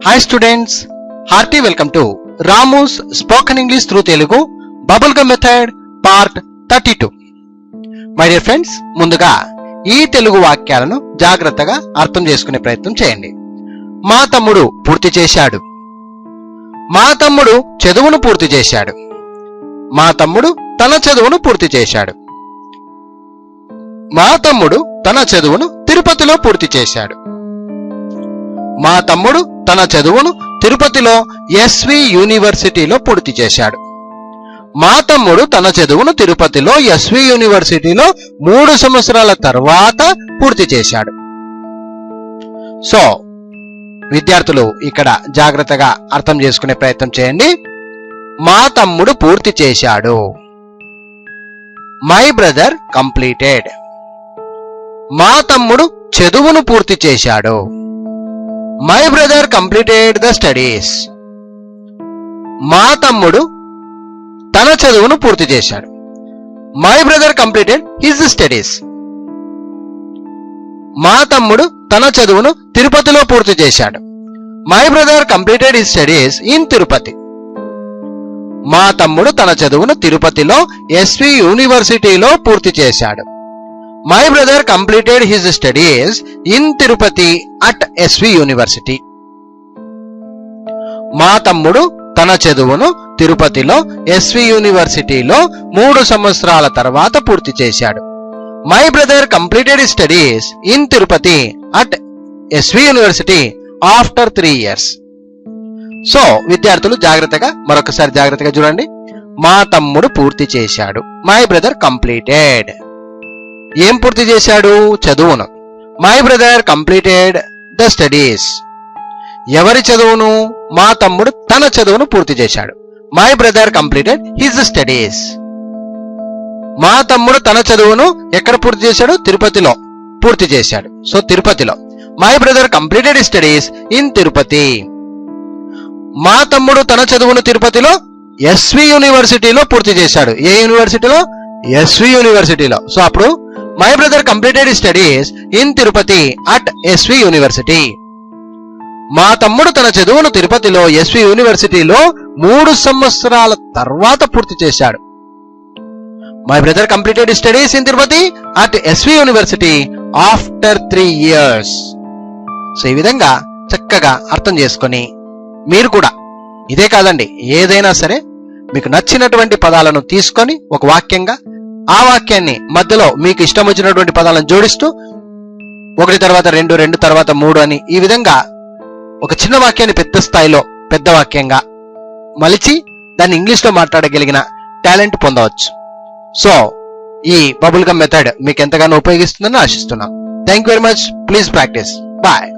Hi students, hearty welcome to Ramu's Spoken English through Telugu Bubblegum Method Part 32. My dear friends, ముందుగా ఈ తెలుగు వాక్యాలను జాగ్రత్తగా అర్థం చేసుకునే ప్రయత్నం చేయండి. మా తమ్ముడు పూర్తి చేశాడు. మా తమ్ముడు చదువును పూర్తి చేశాడు. మా తమ్ముడు తన చదువును పూర్తి చేశాడు. మా తమ్ముడు తన చదువును తిరుపతిలో పూర్తి చేశాడు. మా తమ్ముడు తన చదువును తిరుపతిలో ఎస్వి యూనివర్సిటీలో పూర్తి చేశాడు. మా తమ్ముడు తన చదువును తిరుపతిలో ఎస్వి యూనివర్సిటీలో 3 సంవత్సరాల తర్వాత పూర్తి చేశాడు. సో విద్యార్థులు ఇక్కడ జాగ్రత్తగా అర్థం చేసుకునే ప్రయత్నం చేయండి. మా తమ్ముడు పూర్తి చేశాడు. My brother completed. మా తమ్ముడు చదువును పూర్తి చేశాడు. My brother completed the studies. మా తమ్ముడు తన చదువును పూర్తి చేశాడు. My brother completed his studies. మా తమ్ముడు తన చదువును తిరుపతిలో పూర్తి చేశాడు. My brother completed his studies in Tirupati. మా తమ్ముడు తన చదువును తిరుపతిలో ఎస్వి యూనివర్సిటీలో పూర్తి చేశాడు. My brother completed his studies in Tirupati at SV University. మా తమ్ముడు తన చదువును తిరుపతిలో ఎస్వి యూనివర్సిటీలో 3 సంవత్సరాల తర్వాత పూర్తి చేశాడు. My brother completed his studies in Tirupati at SV University after 3 years. So విద్యార్థులు మరొకసారి జాగ్రత్తగా చూడండి. మా తమ్ముడు పూర్తి చేశాడు. My brother completed. ఏం పూర్తి చేశాడు? చదువును. My brother completed the studies. ఎవరి చదువును? మా తమ్ముడు తన చదువును పూర్తి చేశాడు. My brother completed his studies. మా తమ్ముడు తన చదువును ఎక్కడ పూర్తి చేశాడు? తిరుపతిలో పూర్తి చేశాడు. సో తిరుపతిలో. My brother completed his studies in Tirupati. మా తమ్ముడు తన చదువును తిరుపతిలో ఎస్వి యూనివర్సిటీలో పూర్తి చేశాడు. ఏ యూనివర్సిటీలో? ఎస్వి యూనివర్సిటీలో. సో అప్పుడు My brother completed his studies in Tirupati at SV University. మా తమ్ముడు తన చదువును తిరుపతిలో ఎస్వి యూనివర్సిటీలో 3 సంవత్సరాల తర్వాత పూర్తి చేశాడు. My brother completed his studies in Tirupati at SV University after 3 years. So ఈ విధంగా చక్కగా అర్థం చేసుకొని మీరు కూడా ఇదే కాదండి, ఏదైనా సరే మీకు నచ్చినటువంటి పదాలను తీసుకొని ఒక వాక్యంగా, ఆ వాక్యాన్ని మధ్యలో మీకు ఇష్టం వచ్చినటువంటి పదాలను జోడిస్తూ 1 తర్వాత 2, 2 తర్వాత 3 అని ఈ విధంగా ఒక చిన్న వాక్యాన్ని పెద్ద స్థాయిలో పెద్ద వాక్యంగా మలిచి దాన్ని ఇంగ్లీష్లో మాట్లాడగలిగిన టాలెంట్ పొందవచ్చు. సో ఈ బబుల్ గమ్ మెథడ్ మీకు ఎంతగానో ఉపయోగిస్తుందని ఆశిస్తున్నాం. Thank you very much. Please practice. Bye.